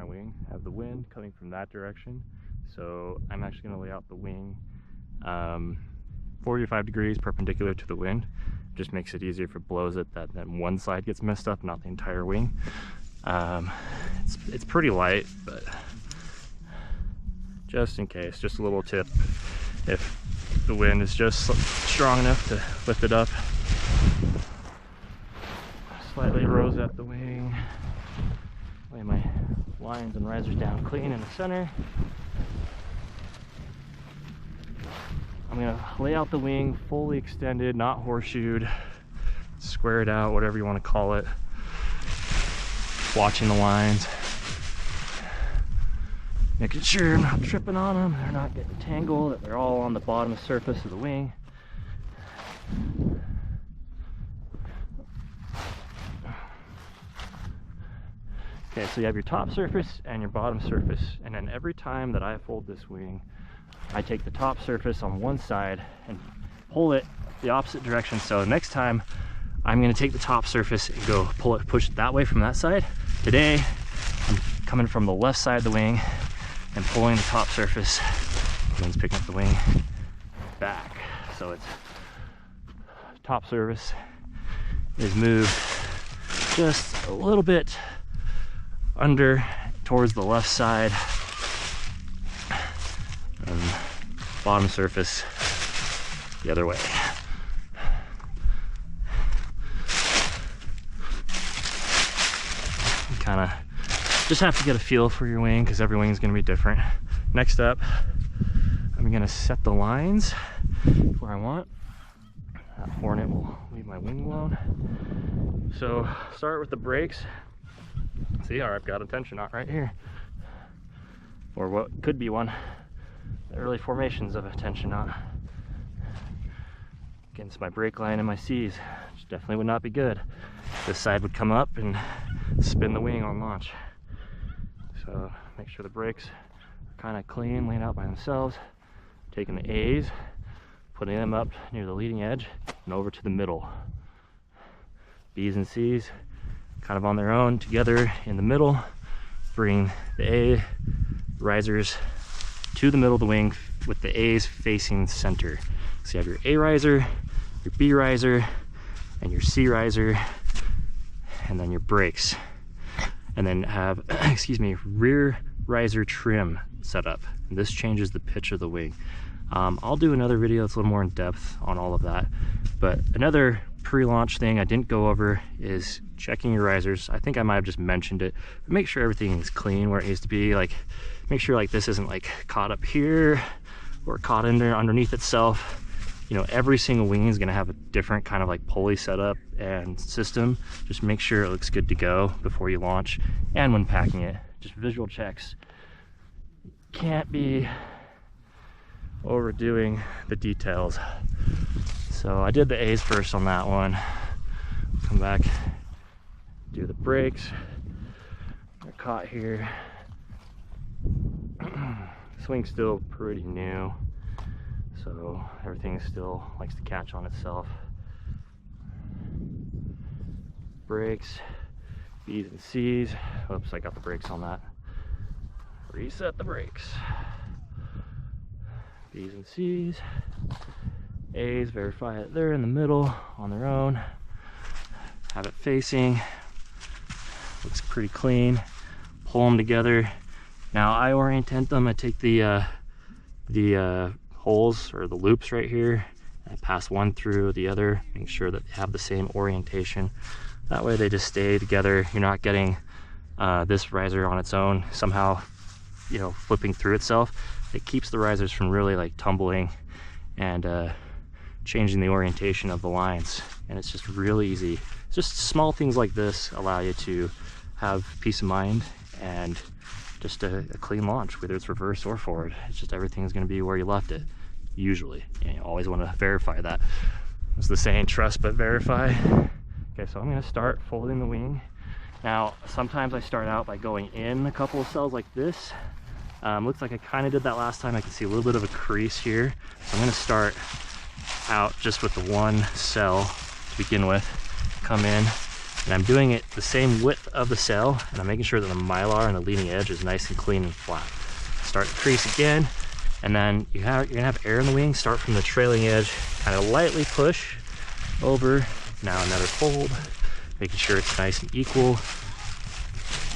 wing. I have the wind coming from that direction, so I'm actually going to lay out the wing 45 degrees perpendicular to the wind. Just makes it easier if it blows it that then one side gets messed up, not the entire wing. It's pretty light, but just in case, just a little tip. If the wind is just strong enough to lift it up, slightly rosette the wing, lay my lines and risers down clean in the center. I'm going to lay out the wing fully extended, not horseshoed, squared out, whatever you want to call it. Watching the lines, making sure I'm not tripping on them, they're not getting tangled, that they're all on the bottom surface of the wing. Okay, so you have your top surface and your bottom surface, and then every time that I fold this wing, I take the top surface on one side and pull it the opposite direction. So next time I'm going to take the top surface and go push it that way from that side. Today I'm coming from the left side of the wing and pulling the top surface, and then picking up the wing back. So it's top surface is moved just a little bit under towards the left side, and bottom surface the other way. You kind of just have to get a feel for your wing because every wing is going to be different. Next up, I'm going to set the lines where I want. That hornet will leave my wing alone. So start with the brakes. See, I've got a tension knot right here, or what could be one. The early formations of a tension knot against my brake line and my C's, which definitely would not be good. This side would come up and spin the wing on launch. So make sure the brakes are kind of clean, laid out by themselves. Taking the A's, putting them up near the leading edge and over to the middle. B's and C's kind of on their own together in the middle. Bring the A risers to the middle of the wing with the A's facing center. So you have your A riser, your B riser, and your C riser, and then your brakes. And then have, excuse me, rear riser trim set up. And this changes the pitch of the wing. I'll do another video that's a little more in depth on all of that. But another pre-launch thing I didn't go over is checking your risers. I think I might have just mentioned it, but make sure everything is clean where it needs to be. Like, make sure like this isn't like caught up here or caught in there underneath itself. You know, every single wing is going to have a different kind of like pulley setup and system. Just make sure it looks good to go before you launch and when packing it. Just visual checks. Can't be overdoing the details. So I did the A's first on that one. Come back, do the brakes. They're caught here. Swing's still pretty new, so everything still likes to catch on itself. Brakes, B's and C's. Oops, I got the brakes on that. Reset the brakes. B's and C's. A's, verify it they're in the middle on their own. Have it facing. Looks pretty clean. Pull them together. Now I orientate them. I take the holes or the loops right here. I pass one through the other, make sure that they have the same orientation. That way they just stay together. You're not getting this riser on its own somehow, you know, flipping through itself. It keeps the risers from really like tumbling and changing the orientation of the lines, and it's just really easy. Just small things like this allow you to have peace of mind and just a clean launch, whether it's reverse or forward. It's just everything's going to be where you left it, usually. And you always want to verify that. It's the saying, trust but verify. Okay, so I'm going to start folding the wing. Now, sometimes I start out by going in a couple of cells like this. Looks like I kind of did that last time. I can see a little bit of a crease here. So I'm going to start out just with the one cell to begin with. Come in, And I'm doing it the same width of the sail, and I'm making sure that the mylar and the leading edge is nice and clean and flat. Start the crease again, and then you're gonna have air in the wing. Start from the trailing edge, kind of lightly push over. Now another fold, making sure it's nice and equal.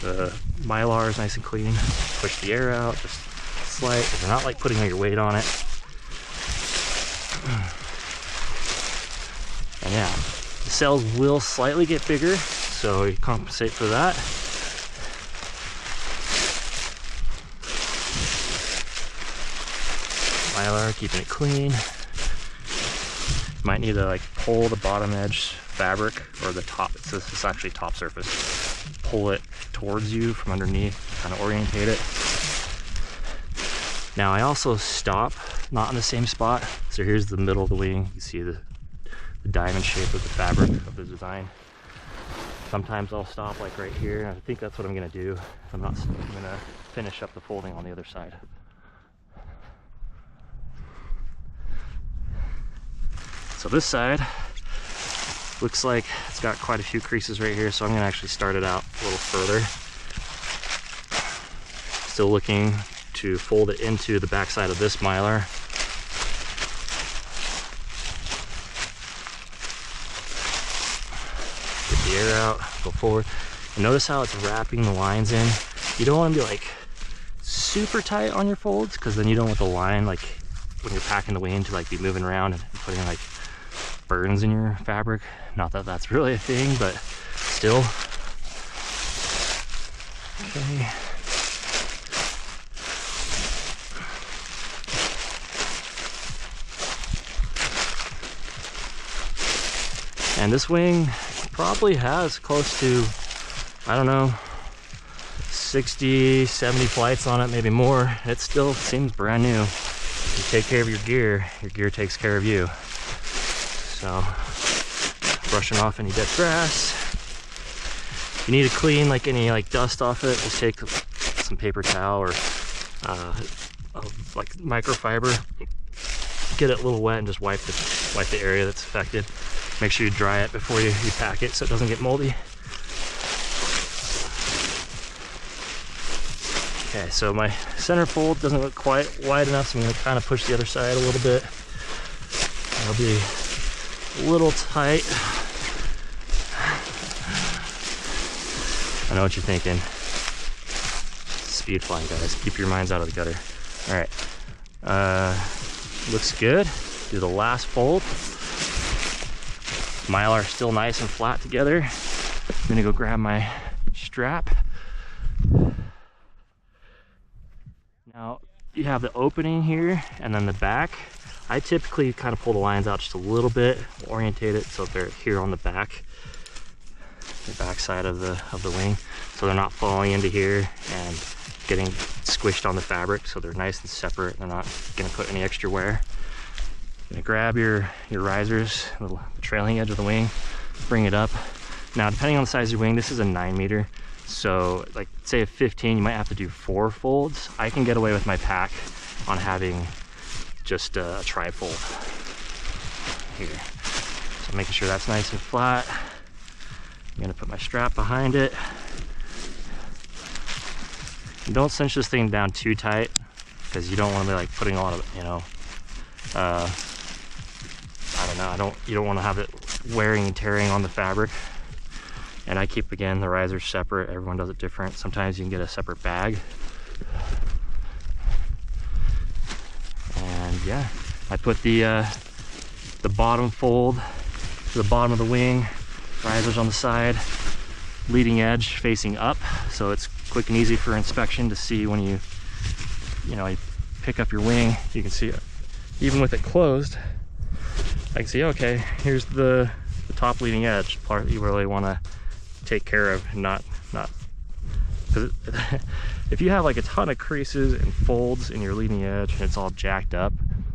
The mylar is nice and clean. Push the air out, just slight. You're not like putting all your weight on it. And yeah, the sails will slightly get bigger, so you compensate for that. Mylar, keeping it clean. Might need to like pull the bottom edge fabric, or the top, it's actually top surface. Pull it towards you from underneath, kind of orientate it. Now I also stop, not in the same spot. So here's the middle of the wing. You see the diamond shape of the fabric of the design. Sometimes I'll stop like right here. I think that's what I'm gonna do. I'm gonna finish up the folding on the other side. So this side looks like it's got quite a few creases right here, so I'm gonna actually start it out a little further. Still looking to fold it into the backside of this mylar. Get the air out, go forward. And notice how it's wrapping the lines in. You don't want to be like super tight on your folds, because then you don't want the line, like when you're packing the wing, to like be moving around and putting like burns in your fabric. Not that that's really a thing, but still. Okay. And this wing probably has close to, I don't know, 60, 70 flights on it, maybe more. It still seems brand new. You take care of your gear takes care of you. So, brushing off any dead grass. If you need to clean like any like dust off it, just take some paper towel or like microfiber. Get it a little wet and just wipe the area that's affected. Make sure you dry it before you pack it so it doesn't get moldy. Okay, so my center fold doesn't look quite wide enough, so I'm going to kind of push the other side a little bit. It'll be a little tight. I know what you're thinking. Speed flying, guys. Keep your minds out of the gutter. All right. Looks good. Do the last fold. Mylar still nice and flat together. I'm gonna go grab my strap. Now you have the opening here and then the back. I typically kind of pull the lines out just a little bit, orientate it so they're here on the back side of the wing, so they're not falling into here and getting squished on the fabric, so they're nice and separate. They're not gonna put any extra wear. You're gonna grab your risers, the trailing edge of the wing, bring it up. Now, depending on the size of your wing, this is a 9 meter. So like say a 15, you might have to do 4 folds. I can get away with my pack on having just a tri-fold here. So making sure that's nice and flat. I'm gonna put my strap behind it. And don't cinch this thing down too tight, because you don't want to be like putting a lot of, you know, I don't know, you don't want to have it wearing and tearing on the fabric. And I keep, again, the risers separate. Everyone does it different. Sometimes you can get a separate bag. And yeah, I put the bottom fold to the bottom of the wing, risers on the side, leading edge facing up, so it's quick and easy for inspection to see when you pick up your wing. You can see it. Even with it closed, I can see, okay, here's the top leading edge part that you really want to take care of, not because if you have like a ton of creases and folds in your leading edge and it's all jacked up,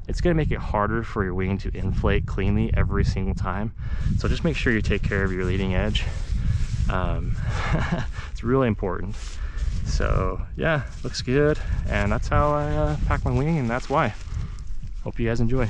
it's going to make it harder for your wing to inflate cleanly every single time. So just make sure you take care of your leading edge. It's really important. So yeah, looks good, and that's how I pack my wing, and that's why. Hope you guys enjoy.